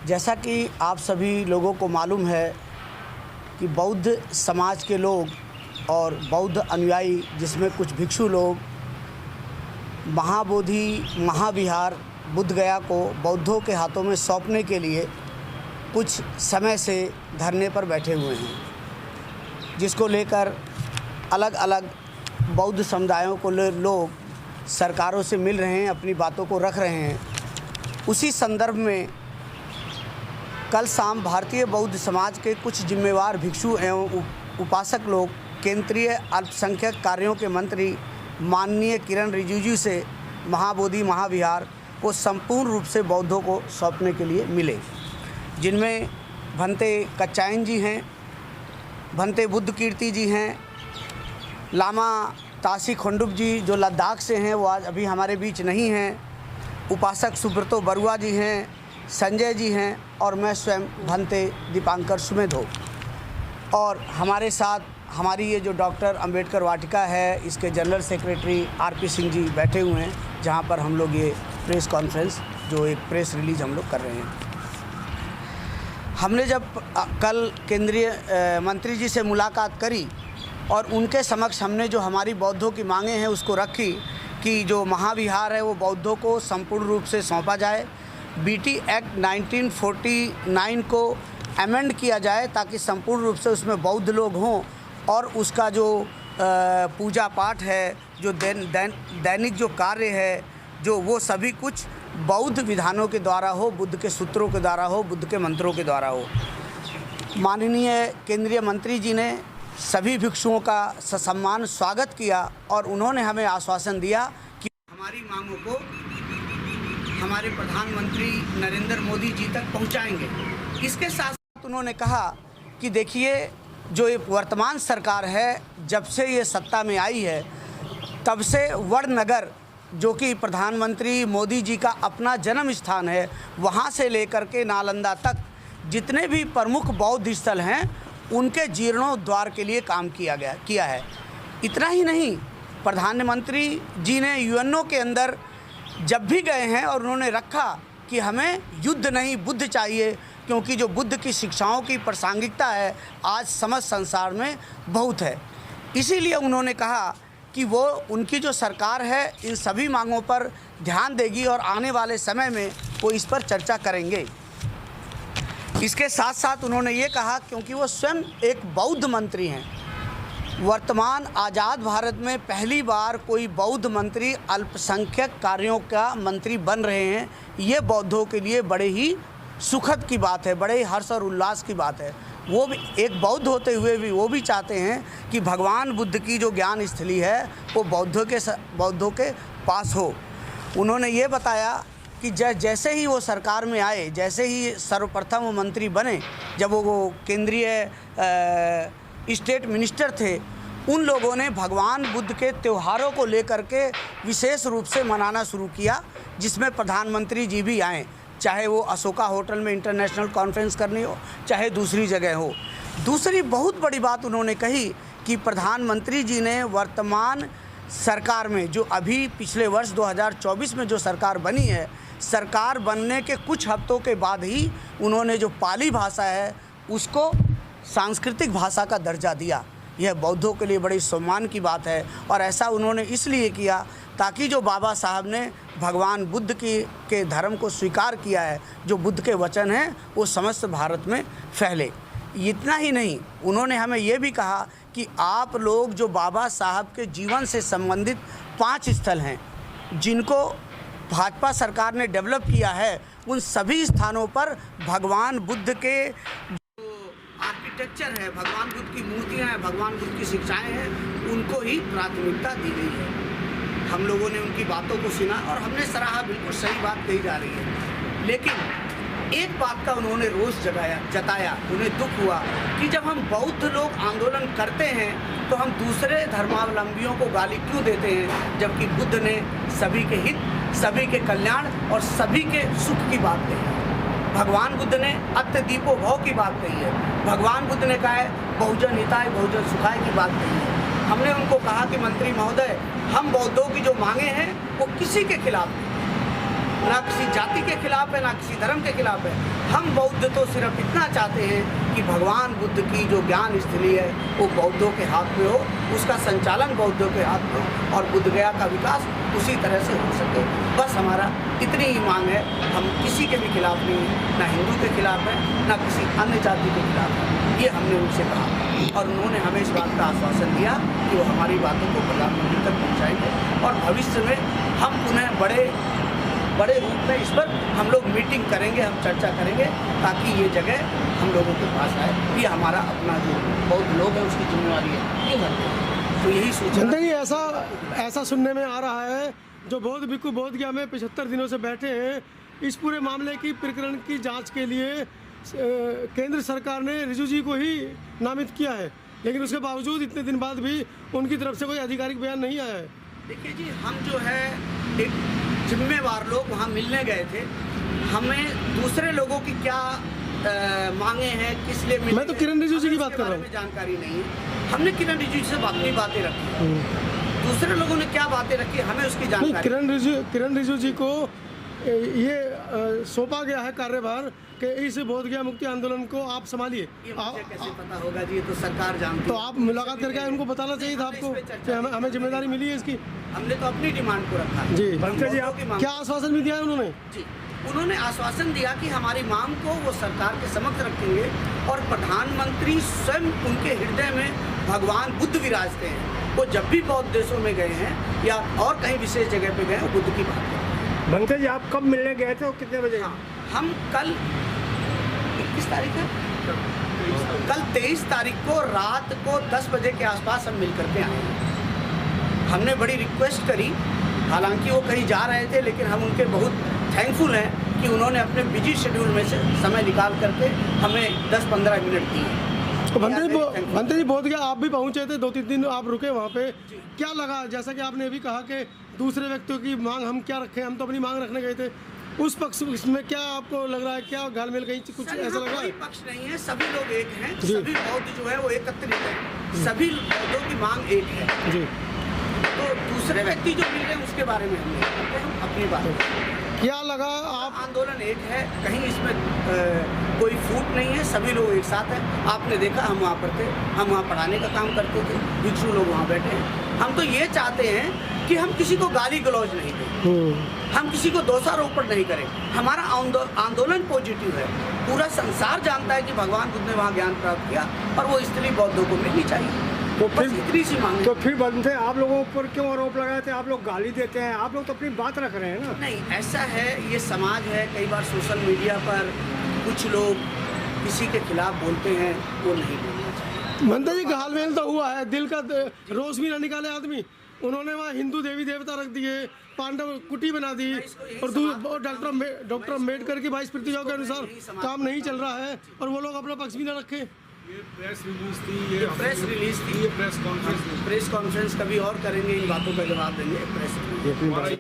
जैसा कि आप सभी लोगों को मालूम है कि बौद्ध समाज के लोग और बौद्ध अनुयायी, जिसमें कुछ भिक्षु लोग, महाबोधि महाविहार बुद्ध गया को बौद्धों के हाथों में सौंपने के लिए कुछ समय से धरने पर बैठे हुए हैं, जिसको लेकर अलग अलग बौद्ध समुदायों को लोग सरकारों से मिल रहे हैं, अपनी बातों को रख रहे हैं। उसी संदर्भ में कल शाम भारतीय बौद्ध समाज के कुछ जिम्मेवार भिक्षु एवं उपासक लोग केंद्रीय अल्पसंख्यक कार्यों के मंत्री माननीय किरण रिजिजू से महाबोधि महाविहार को संपूर्ण रूप से बौद्धों को सौंपने के लिए मिले, जिनमें भंते कच्चायन जी हैं, भंते बुद्ध कीर्ति जी हैं, लामा तासी खोंडुप जी जो लद्दाख से हैं, वो आज अभी हमारे बीच नहीं हैं, उपासक सुब्रतो बरुआ जी हैं, संजय जी हैं और मैं स्वयं भंते दीपांकर सुमेधो। और हमारे साथ हमारी ये जो डॉक्टर अंबेडकर वाटिका है, इसके general secretary RP Singh ji बैठे हुए हैं, जहाँ पर हम लोग ये प्रेस कॉन्फ्रेंस, जो एक प्रेस रिलीज हम लोग कर रहे हैं। हमने जब कल केंद्रीय मंत्री जी से मुलाकात करी और उनके समक्ष हमने जो हमारी बौद्धों की मांगें हैं उसको रखी कि जो महाविहार है वो बौद्धों को संपूर्ण रूप से सौंपा जाए, बीटी एक्ट 1949 को अमेंड किया जाए ताकि संपूर्ण रूप से उसमें बौद्ध लोग हों और उसका जो पूजा पाठ है, जो दैनिक जो कार्य है, जो वो सभी कुछ बौद्ध विधानों के द्वारा हो, बुद्ध के सूत्रों के द्वारा हो, बुद्ध के मंत्रों के द्वारा हो। माननीय केंद्रीय मंत्री जी ने सभी भिक्षुओं का ससम्मान स्वागत किया और उन्होंने हमें आश्वासन दिया कि हमारी मांगों को हमारे प्रधानमंत्री नरेंद्र मोदी जी तक पहुंचाएंगे। इसके साथ साथ उन्होंने कहा कि देखिए, जो ये वर्तमान सरकार है, जब से ये सत्ता में आई है तब से वड़नगर, जो कि प्रधानमंत्री मोदी जी का अपना जन्म स्थान है, वहाँ से लेकर के नालंदा तक जितने भी प्रमुख बौद्ध स्थल हैं उनके जीर्णोद्धार के लिए काम किया है। इतना ही नहीं, प्रधानमंत्री जी ने यूएनओ के अंदर जब भी गए हैं और उन्होंने रखा कि हमें युद्ध नहीं बुद्ध चाहिए, क्योंकि जो बुद्ध की शिक्षाओं की प्रासंगिकता है आज समस्त संसार में बहुत है। इसीलिए उन्होंने कहा कि वो उनकी जो सरकार है इन सभी मांगों पर ध्यान देगी और आने वाले समय में वो इस पर चर्चा करेंगे। इसके साथ साथ उन्होंने ये कहा, क्योंकि वो स्वयं एक बौद्ध मंत्री हैं, वर्तमान आज़ाद भारत में पहली बार कोई बौद्ध मंत्री अल्पसंख्यक कार्यों का मंत्री बन रहे हैं, ये बौद्धों के लिए बड़े ही सुखद की बात है, बड़े ही हर्ष और उल्लास की बात है। वो भी एक बौद्ध होते हुए भी वो भी चाहते हैं कि भगवान बुद्ध की जो ज्ञान स्थली है वो बौद्धों के पास हो। उन्होंने ये बताया कि जैसे ही वो सरकार में आए, जैसे ही सर्वप्रथम वो मंत्री बने, जब वो केंद्रीय स्टेट मिनिस्टर थे, उन लोगों ने भगवान बुद्ध के त्योहारों को लेकर के विशेष रूप से मनाना शुरू किया, जिसमें प्रधानमंत्री जी भी आए, चाहे वो अशोका होटल में इंटरनेशनल कॉन्फ्रेंस करनी हो, चाहे दूसरी जगह हो। दूसरी बहुत बड़ी बात उन्होंने कही कि प्रधानमंत्री जी ने वर्तमान सरकार में, जो अभी पिछले वर्ष 2024 में जो सरकार बनी है, सरकार बनने के कुछ हफ्तों के बाद ही उन्होंने जो पाली भाषा है उसको सांस्कृतिक भाषा का दर्जा दिया। यह बौद्धों के लिए बड़ी सम्मान की बात है और ऐसा उन्होंने इसलिए किया ताकि जो बाबा साहब ने भगवान बुद्ध के धर्म को स्वीकार किया है, जो बुद्ध के वचन हैं, वो समस्त भारत में फैले। इतना ही नहीं, उन्होंने हमें ये भी कहा कि आप लोग जो बाबा साहब के जीवन से संबंधित 5 स्थल हैं जिनको भाजपा सरकार ने डेवलप किया है, उन सभी स्थानों पर भगवान बुद्ध के आर्किटेक्चर है, भगवान बुद्ध की मूर्तियाँ हैं, भगवान बुद्ध की शिक्षाएं हैं, उनको ही प्राथमिकता दी गई है। हम लोगों ने उनकी बातों को सुना और हमने सराहा, बिल्कुल सही बात कही जा रही है। लेकिन एक बात का उन्होंने रोष जताया, उन्हें दुख हुआ कि जब हम बौद्ध लोग आंदोलन करते हैं तो हम दूसरे धर्मावलंबियों को गाली क्यों देते हैं, जबकि बुद्ध ने सभी के हित, सभी के कल्याण और सभी के सुख की बात कही है। भगवान बुद्ध ने अत्य दीपो भव की बात कही है। भगवान बुद्ध ने कहा है बहुजन हिताय बहुजन सुखाय की बात कही है। हमने उनको कहा कि मंत्री महोदय, हम बौद्धों की जो मांगे हैं वो किसी के खिलाफ नहीं, ना किसी जाति के खिलाफ है, ना किसी धर्म के खिलाफ है। हम बौद्ध तो सिर्फ इतना चाहते हैं कि भगवान बुद्ध की जो ज्ञान स्थली है वो बौद्धों के हाथ में हो, उसका संचालन बौद्धों के हाथ में हो और बुद्ध गया का विकास उसी तरह से हो सके। बस हमारा इतनी ही मांग है। हम किसी के भी खिलाफ नहीं है, ना हिंदू के खिलाफ है, ना किसी अन्य जाति के खिलाफ है। ये हमने उनसे कहा और उन्होंने हमें इस बात का आश्वासन दिया कि वो हमारी बातों को प्रधानमंत्री तक पहुँचाएंगे और भविष्य में हम पुनः बड़े रूप में इस पर हम लोग मीटिंग करेंगे, हम चर्चा करेंगे ताकि ये जगह हम लोगों के पास आए। ये हमारा अपना जो बौद्ध लोग हैं उसकी जिम्मेवारी है। तो यही सोचा नहीं, ऐसा सुनने में आ रहा है जो बौद्ध भिक्खु बोध गया में 75 दिनों से बैठे हैं, इस पूरे मामले की प्रकरण की जांच के लिए केंद्र सरकार ने रिजू जी को ही नामित किया है, लेकिन उसके बावजूद इतने दिन बाद भी उनकी तरफ से कोई आधिकारिक बयान नहीं आया है। देखिए जी, हम जो है एक जिम्मेवार लोग वहाँ मिलने गए थे। हमें दूसरे लोगों की क्या मांगे हैं, किस लिए मिले, मैं तो किरण रिजिजू जी की बात कर रहा हूँ। जानकारी नहीं है। हमने किरण रिजिजू से अपनी बातें रखी, दूसरे लोगों ने क्या बातें रखी हमें उसकी जानकारी। किरण रिजिजू जी को ये सौंपा गया है कार्यभार कि इस बोध गया मुक्ति आंदोलन को आप संभालिए। मुझे कैसे पता होगा जी, ये तो सरकार जानती है। तो आप मुलाकात करके उनको बताना चाहिए था आपको कि हमें जिम्मेदारी मिली है इसकी। हमने तो अपनी डिमांड को रखा जी। जी, आप क्या आश्वासन भी दिया है उन्होंने? जी, उन्होंने आश्वासन दिया कि हमारी मांग को वो सरकार के समक्ष रखेंगे और प्रधानमंत्री स्वयं उनके हृदय में भगवान बुद्ध विराजते हैं। वो जब भी बौद्ध देशों में गए हैं या और कहीं विशेष जगह पे गए हैं, बुद्ध की बात करते हैं। भंते जी, आप कब मिलने गए थे और कितने बजे? हाँ, हम कल 21 तारीख है, कल 23 तारीख को रात को 10 बजे के आसपास हम मिल करके आए। हमने बड़ी रिक्वेस्ट करी, हालांकि वो कहीं जा रहे थे, लेकिन हम उनके बहुत थैंकफुल हैं कि उन्होंने अपने बिजी शेड्यूल में से समय निकाल करके हमें 10-15 मिनट दिए। तो भंते जी बोध गया आप भी पहुंचे थे, 2-3 दिन आप रुके वहाँ पे, क्या लगा? जैसा कि आपने अभी कहा कि दूसरे व्यक्तियों की मांग हम क्या रखें, हम तो अपनी मांग रखने गए थे, उस पक्ष में क्या आपको लग रहा है, क्या घालमेल कहीं कुछ ऐसा लगा? कोई पक्ष नहीं है, सभी लोग एक हैं, सभी बौद्ध जो है वो एकत्रित है, सभी बौद्धों की मांग एक है जी। तो दूसरे व्यक्ति जो मिल रहे हैं उसके बारे में हम अपनी बात क्या लगा? आप आंदोलन एक है, कहीं इसमें कोई फूट नहीं है, सभी लोग एक साथ हैं। आपने देखा हम वहाँ पर थे, हम वहाँ पढ़ाने का काम करते थे, भिक्षु लोग वहाँ बैठे हैं। हम तो ये चाहते हैं कि हम किसी को गाली गलौज नहीं दें, हम किसी को दोषारोपण नहीं करें। हमारा आंदोलन पॉजिटिव है। पूरा संसार जानता है कि भगवान बुद्ध ने वहाँ ज्ञान प्राप्त किया और वो स्थली बौद्धों को मिलनी चाहिए। तो फिर इतनी सी मांग। तो फिर बनते आप लोगों पर क्यों आरोप लगाए थे? आप लोग गाली देते हैं, आप लोग तो अपनी बात रख रहे हैं ना। नहीं, ऐसा है, ये समाज है। कई बार सोशल मीडिया पर कुछ लोग किसी के खिलाफ बोलते हैं, वो नहीं बोलना चाहिए। भंते जी, घालमेल तो हुआ है, दिल का रोष भी ना निकाले आदमी। उन्होंने वहाँ हिंदू देवी देवता रख दिए, पांडव कुटी बना दी और डॉक्टर अम्बेडकर की 22 प्रतियों के अनुसार काम नहीं चल रहा है और वो लोग अपना पक्ष भी ना रखे। ये प्रेस रिलीज थी, ये प्रेस कॉन्फ्रेंस कभी और करेंगे, इन बातों का जवाब देंगे। प्रेस